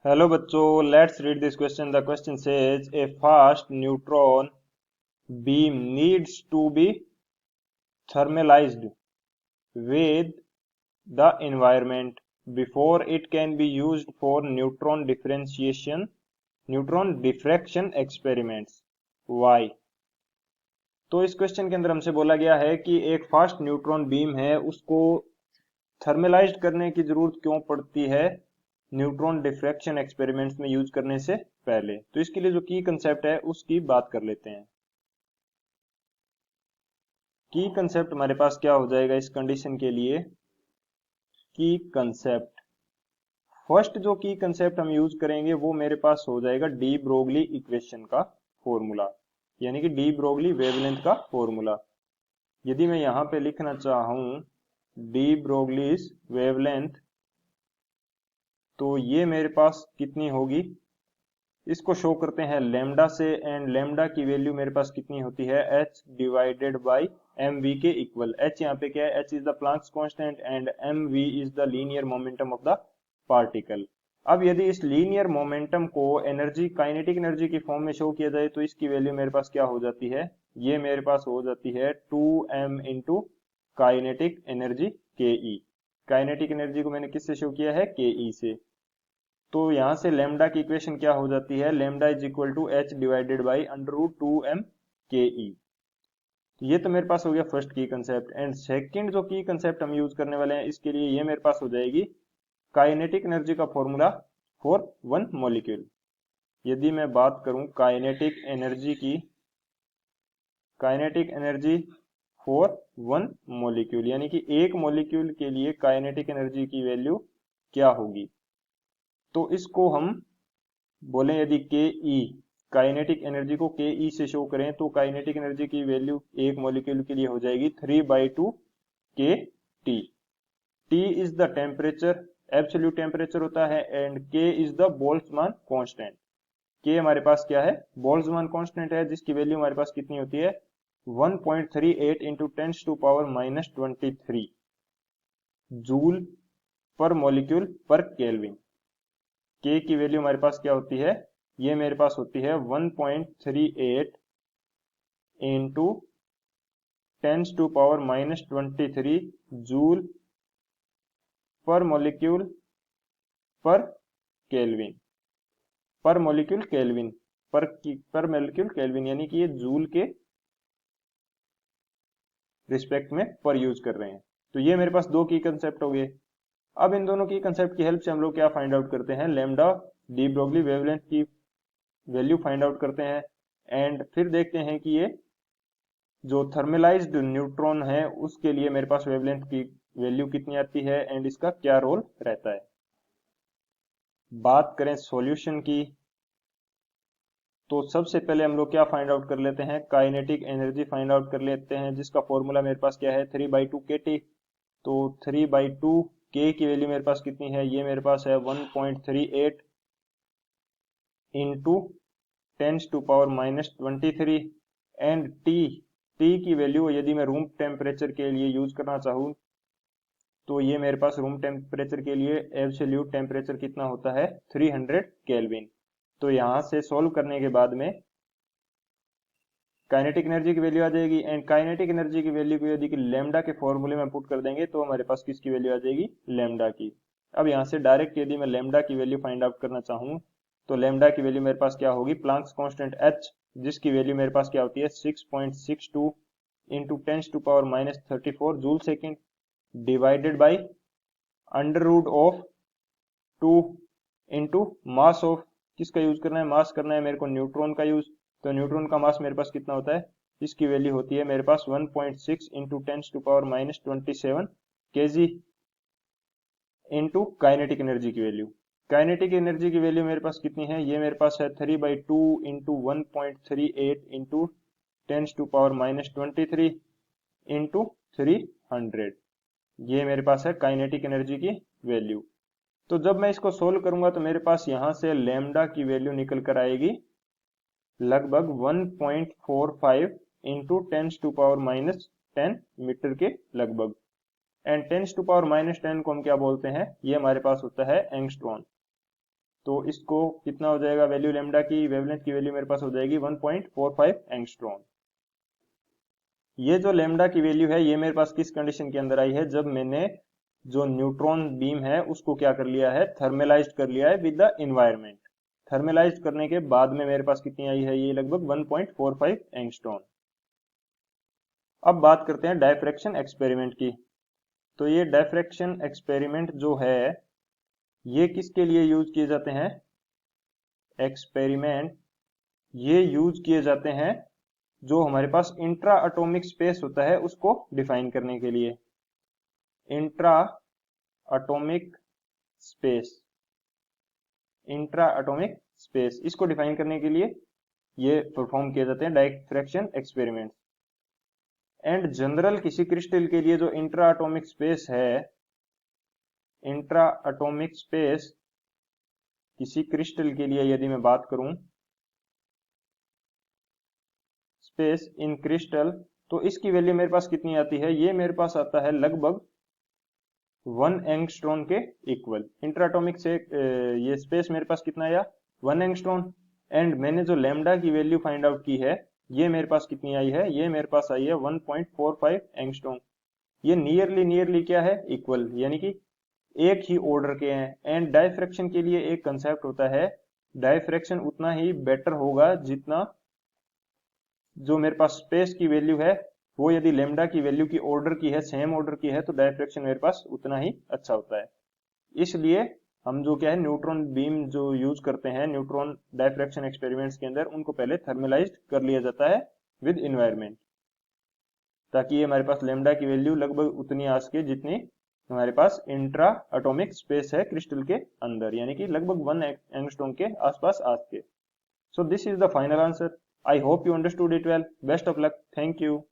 Hello बच्चों, let's read this question. The question says a fast neutron beam needs to be thermalized with the environment before it can be used for neutron diffraction experiments. Why? तो इस question के अंदर हमसे बोला गया है कि एक फास्ट न्यूट्रॉन बीम है, उसको थर्मलाइज्ड करने की जरूरत क्यों पड़ती है न्यूट्रॉन डिफ्रैक्शन एक्सपेरिमेंट्स में यूज करने से पहले। तो इसके लिए जो की कंसेप्ट है उसकी बात कर लेते हैं। की कंसेप्ट हमारे पास क्या हो जाएगा इस कंडीशन के लिए? की कंसेप्ट, फर्स्ट जो की कंसेप्ट हम यूज करेंगे वो मेरे पास हो जाएगा डी ब्रोगली इक्वेशन का फॉर्मूला, यानी कि डी ब्रोगली वेवलेंथ का फॉर्मूला। यदि मैं यहां पे लिखना चाहूं डी ब्रोगलीज वेवलेंथ, तो ये मेरे पास कितनी होगी, इसको शो करते हैं लेमडा से, एंड लेमडा की वैल्यू मेरे पास कितनी होती है h divided by m v के इक्वल। h यहाँ पे क्या है? h is the Planck's constant and m v is the linear momentum of the particle. अब यदि इस लीनियर मोमेंटम को एनर्जी, काइनेटिक एनर्जी की फॉर्म में शो किया जाए तो इसकी वैल्यू मेरे पास क्या हो जाती है? ये मेरे पास हो जाती है 2m इंटू काइनेटिक एनर्जी के ई। काइनेटिक एनर्जी को मैंने किससे शो किया है? के ई से। तो यहां से लेमडा की इक्वेशन क्या हो जाती है? Lambda is equal to h divided by under root 2m k ई। ये तो मेरे पास हो गया फर्स्ट की कंसेप्ट। एंड सेकंड जो की कंसेप्ट हम यूज करने वाले हैं इसके लिए, ये मेरे पास हो जाएगी काइनेटिक एनर्जी का फॉर्मूला फॉर वन मॉलिक्यूल। यदि मैं बात करूं काइनेटिक एनर्जी की, kinetic energy for one molecule, यानी कि एक मॉलिक्यूल के लिए काइनेटिक एनर्जी की वैल्यू क्या होगी, तो इसको हम बोले यदि के ई, काइनेटिक एनर्जी को के ई से शो करें तो काइनेटिक एनर्जी की वैल्यू एक मॉलिक्यूल के लिए हो जाएगी 3/2 के T. T is the temperature, absolute temperature होता है, एंड के इज द बोल्ट्जमान कांस्टेंट। के हमारे पास क्या है? बोल्ट्जमान कांस्टेंट है, जिसकी वैल्यू हमारे पास कितनी होती है? 1.38 इंटू 10⁻⁻23 जूल पर मॉलिक्यूल पर केल्विन। के की वैल्यू हमारे पास क्या होती है? ये मेरे पास होती है 1.38 इंटू 10⁻⁻23 जूल पर मॉलिक्यूल पर केल्विन। पर मॉलिक्यूल केल्विन, पर मॉलिक्यूल केल्विन, यानी कि ये जूल के रिस्पेक्ट में पर यूज कर रहे हैं। तो ये मेरे पास दो की कंसेप्ट हो गए। अब इन दोनों की कंसेप्ट की हेल्प से हम लोग क्या फाइंड आउट करते हैं? लेमडा डी ब्रोगली वेवलेंथ की वैल्यू फाइंड आउट करते हैं, एंड फिर देखते हैं कि ये जो थर्मलाइज्ड न्यूट्रॉन है उसके लिए मेरे पास वेवलेंथ की वैल्यू कितनी आती है एंड इसका क्या रोल रहता है। बात करें सॉल्यूशन की, तो सबसे पहले हम लोग क्या फाइंड आउट कर लेते हैं? काइनेटिक एनर्जी फाइंड आउट कर लेते हैं, जिसका फॉर्मूला मेरे पास क्या है? 3/2 के टी। तो 3/2 के की वैल्यू मेरे पास कितनी है? ये मेरे पास है 1.38 इंटू 10⁻⁻23, एंड टी की वैल्यू यदि मैं रूम टेम्परेचर के लिए यूज करना चाहूँ तो ये मेरे पास रूम टेम्परेचर के लिए एब्सोल्यूट टेम्परेचर कितना होता है? 300 केल्विन। तो यहां से सॉल्व करने के बाद में काइनेटिक एनर्जी की वैल्यू आ जाएगी, एंड काइनेटिक एनर्जी की वैल्यू को यदि लेमडा के फॉर्मूले में पुट कर देंगे तो हमारे पास किसकी वैल्यू आ जाएगी? लेमडा की। अब यहां से डायरेक्ट यदि मैं लेमडा की वैल्यू फाइंड आउट करना चाहूँ तो लेमडा की वैल्यू मेरे पास क्या होगी? प्लैंक्स कांस्टेंट एच, जिसकी वैल्यू मेरे पास क्या होती है? 6.62 into 10⁻⁻34 joule second divided by under root of 2 into mass of, किसका यूज करना है? मास करना है मेरे को न्यूट्रॉन का यूज। तो न्यूट्रॉन का मास मेरे पास कितना होता है? इसकी वैल्यू होती है मेरे पास 1.6 into 10⁻⁻27 KG into kinetic energy की वैल्यू। काइनेटिक एनर्जी की वैल्यू मेरे पास कितनी है? ये मेरे पास है 3/2 इंटू 1.38 इंटू 10⁻⁻23 इंटू 300। ये मेरे पास है काइनेटिक एनर्जी की वैल्यू। तो जब मैं इसको सोल्व करूंगा तो मेरे पास यहां से लेमडा की वैल्यू निकल कर आएगी लगभग 1.45 इंटू 10⁻⁻10 मीटर के लगभग। एंड 10⁻⁻10 को हम क्या बोलते हैं? ये हमारे पास होता है एंगस्ट्रॉन। तो इसको कितना हो जाएगा, वैल्यू लेमडा की वेवलेंथ की वैल्यू मेरे पास हो जाएगी 1.45 एंगस्ट्रॉम। ये जो लेमडा की वैल्यू है ये मेरे पास किस कंडीशन के अंदर आई है, जब मैंने जो न्यूट्रॉन बीम है उसको क्या कर लिया है, थर्मलाइज्ड कर लिया है विद द एनवायरनमेंट। थर्मलाइज्ड करने के बाद में मेरे पास कितनी आई है, ये लगभग 1.45 एंगस्ट्रॉम। अब बात करते हैं डायफ्रैक्शन एक्सपेरिमेंट की। तो ये डायफ्रैक्शन एक्सपेरिमेंट जो है ये किसके लिए यूज किए जाते हैं, एक्सपेरिमेंट ये यूज किए जाते हैं जो हमारे पास इंट्रा एटॉमिक स्पेस होता है उसको डिफाइन करने के लिए। Intra atomic space, intra atomic space इसको डिफाइन करने के लिए ये परफॉर्म किए जाते हैं डायफ्रैक्शन एक्सपेरिमेंट्स। एंड जनरल किसी क्रिस्टल के लिए जो इंट्रा एटॉमिक स्पेस है, इंट्रा एटॉमिक स्पेस किसी क्रिस्टल के लिए यदि मैं बात करूं, स्पेस इन क्रिस्टल, तो इसकी वैल्यू मेरे पास कितनी आती है, ये मेरे पास आता है लगभग 1 एंगस्ट्रॉन के इक्वल। इंट्राटॉमिक से ये स्पेस मेरे पास कितना आया, 1 एंगस्ट्रॉन। एंड मैंने जो लैम्डा की वैल्यू फाइंड आउट की है ये मेरे पास कितनी आई है, ये मेरे पास आई है 1.45 एंगस्ट्रॉन। ये नियरली क्या है, इक्वल, यानी कि एक ही ऑर्डर के हैं। एंड डायफ्रैक्शन के लिए एक कंसेप्ट होता है, डायफ्रैक्शन उतना ही बेटर होगा जितना जो मेरे पास स्पेस की वैल्यू है वो यदि लेमडा की वैल्यू की ऑर्डर की है, सेम ऑर्डर की है, तो डायफ्रैक्शन मेरे पास उतना ही अच्छा होता है। इसलिए हम जो क्या है न्यूट्रॉन बीम जो यूज करते हैं न्यूट्रॉन डायफ्रैक्शन एक्सपेरिमेंट्स के अंदर, उनको पहले थर्मलाइज्ड कर लिया जाता है विद इन्वायरमेंट, ताकि ये हमारे पास लेमडा की वैल्यू लगभग उतनी आ सके जितनी हमारे पास इंट्रा एटॉमिक स्पेस है क्रिस्टल के अंदर, यानी कि लगभग 1 एंगस्ट्रॉम के आसपास आ सके। So this is the final answer. I hope you understood it well. Best of luck. Thank you.